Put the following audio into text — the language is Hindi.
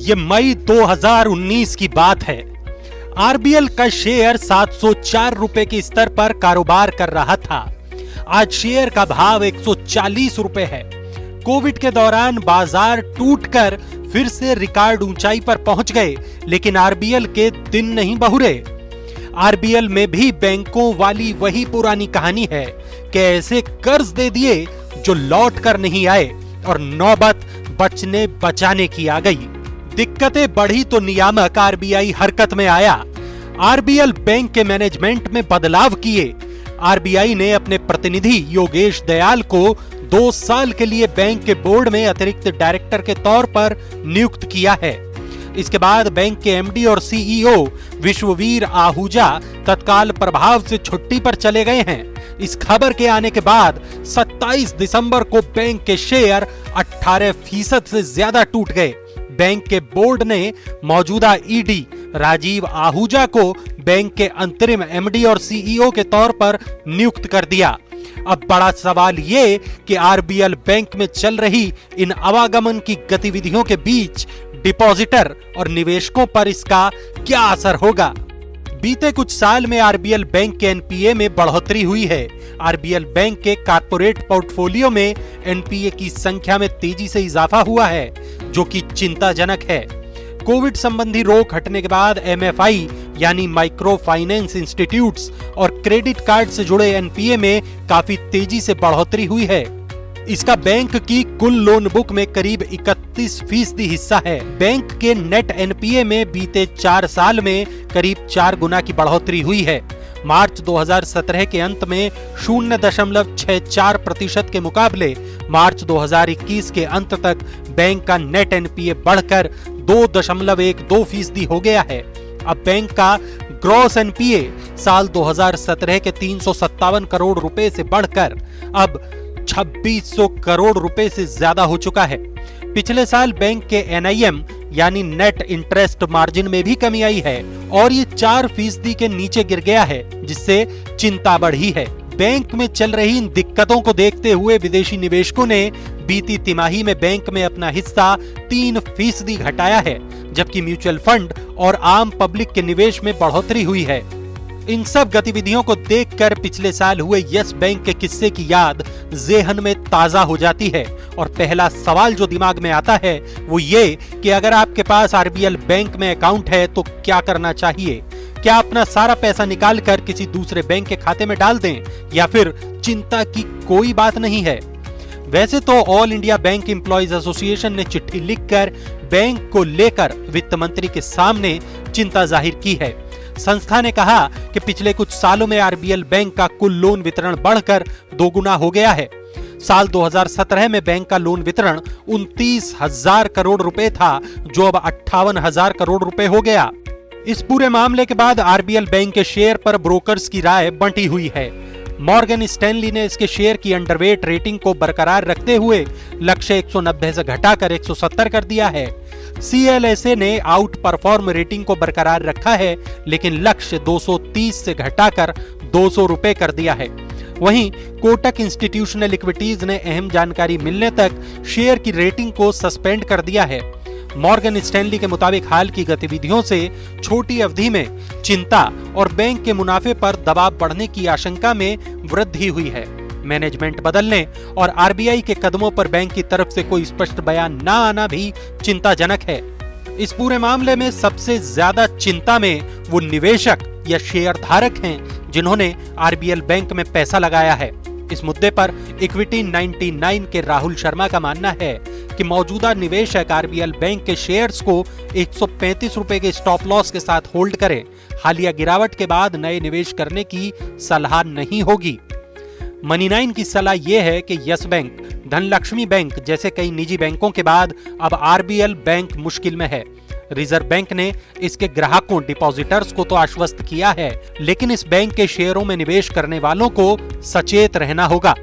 ये मई 2019 की बात है। आरबीएल का शेयर 704 रुपए के स्तर पर कारोबार कर रहा था। आज शेयर का भाव 140 रुपए है। कोविड के दौरान बाजार टूटकर फिर से रिकॉर्ड ऊंचाई पर पहुंच गए, लेकिन आरबीएल के दिन नहीं बहुरे। आरबीएल में भी बैंकों वाली वही पुरानी कहानी है कि ऐसे कर्ज दे दिए जो लौट कर नहीं आए और नौबत बचने बचाने की आ गई। दिक्कतें बढ़ी तो नियामक आरबीआई हरकत में आया। आरबीएल बैंक के मैनेजमेंट में बदलाव किए। आरबीआई ने अपने प्रतिनिधि योगेश दयाल को 2 साल के लिए बैंक के बोर्ड में अतिरिक्त डायरेक्टर के तौर पर नियुक्त किया है। इसके बाद बैंक के एमडी और सीईओ विश्ववीर आहूजा तत्काल प्रभाव से छुट्टी पर चले गए हैं। इस खबर के आने के बाद 27 दिसंबर को बैंक के शेयर 18% से ज्यादा टूट गए। बैंक के बोर्ड ने मौजूदा ईडी राजीव आहूजा को बैंक के अंतरिम एमडी और सीईओ के तौर पर नियुक्त कर दिया। अब बड़ा सवाल ये कि आरबीएल बैंक में चल रही इन आवागमन की गतिविधियों के बीच डिपॉजिटर और निवेशकों पर इसका क्या असर होगा। बीते कुछ साल में आरबीएल बैंक के एनपीए में बढ़ोतरी हुई है। आरबीएल बैंक के कॉर्पोरेट पोर्टफोलियो में एनपीए की संख्या में तेजी से इजाफा हुआ है, जो कि चिंताजनक है। कोविड संबंधी रोक हटने के बाद एमएफआई यानी माइक्रो फाइनेंस इंस्टीट्यूट्स और क्रेडिट कार्ड से जुड़े एनपीए में काफी तेजी से बढ़ोतरी हुई है। इसका बैंक की कुल लोन बुक में करीब 31% हिस्सा है। बैंक के नेट एनपीए में बीते 4 साल में करीब 4 गुना की बढ़ोतरी हुई है। मार्च 2017 के अंत में 0.64% के मुकाबले मार्च 2021 के अंत तक बैंक का नेट एनपीए बढ़कर 2.12% हो गया है। अब बैंक का ग्रॉस एनपीए साल 2017 के 357 करोड़ रुपए से बढ़कर अब 2600 करोड़ रुपए से ज्यादा हो चुका है। पिछले साल बैंक के एनआईएम यानी नेट इंटरेस्ट मार्जिन में भी कमी आई है और ये 4% के नीचे गिर गया है, जिससे चिंता बढ़ी है। बैंक में चल रही इन दिक्कतों को देखते हुए विदेशी निवेशकों ने बीती तिमाही में बैंक में अपना हिस्सा 3% घटाया है, जबकि म्यूचुअल फंड और आम पब्लिक के निवेश में बढ़ोतरी हुई है। इन सब गतिविधियों को देखकर पिछले साल हुए यस बैंक के किस्से की याद ज़हन में ताजा हो जाती है और पहला सवाल जो दिमाग में आता है वो ये कि अगर आपके पास आरबीएल बैंक में अकाउंट है तो क्या करना चाहिए। क्या अपना सारा पैसा निकालकर किसी दूसरे बैंक के खाते में डाल दें या फिर चिंता की कोई बात नहीं है। वैसे तो all India bank employees association ने चिट्ठी लिखकर बैंक को लेकर वित्त मंत्री के सामने चिंता जाहिर की है। संस्था ने कहा कि पिछले कुछ सालों में आरबीएल बैंक का कुल लोन वितरण बढ़कर 2 गुना हो गया है। साल 2017 में बैंक का लोन वितरण 29,000 करोड़ रुपए था, जो अब 58,000 करोड़ रुपए हो गया। इस पूरे मामले के बाद आरबीएल बैंक के शेयर पर ब्रोकर्स की राय बंटी हुई है। मॉर्गन स्टैनली ने इसके शेयर की अंडरवेट रेटिंग को बरकरार रखते हुए लक्ष्य 190 से घटाकर 170 कर दिया है। सीएलएसए ने आउट परफॉर्म रेटिंग को बरकरार रखा है, लेकिन लक्ष्य 230 से घटाकर 200 रुपए कर दिया है। वहीं कोटक इंस्टीट्यूशनल इक्विटीज ने अहम जानकारी मिलने तक शेयर की रेटिंग को सस्पेंड कर दिया है। मॉर्गन स्टैनली के मुताबिक हाल की गतिविधियों से छोटी अवधि में चिंता और बैंक के मुनाफे पर दबाव बढ़ने की आशंका में वृद्धि हुई है। मैनेजमेंट बदलने और आरबीआई के कदमों पर बैंक की तरफ से कोई स्पष्ट बयान न आना भी चिंताजनक है। इस पूरे मामले में सबसे ज्यादा चिंता में वो निवेशक या शेयर धारक हैं जिन्होंने आरबीएल बैंक में पैसा लगाया है। इस मुद्दे पर इक्विटी 99 के राहुल शर्मा का मानना है कि मौजूदा निवेशक आरबीएल बैंक के शेयर्स को 135 रुपए के स्टॉप लॉस के साथ होल्ड करें। हालिया गिरावट के बाद नए निवेश करने की सलाह नहीं होगी। मनी 9 की सलाह यह है कि यस बैंक, धनलक्ष्मी बैंक जैसे कई निजी बैंकों के बाद अब आरबीएल बैंक मुश्किल में है। रिजर्व बैंक ने इसके ग्राहकों डिपॉजिटर्स को तो आश्वस्त किया है, लेकिन इस बैंक के शेयरों में निवेश करने वालों को सचेत रहना होगा।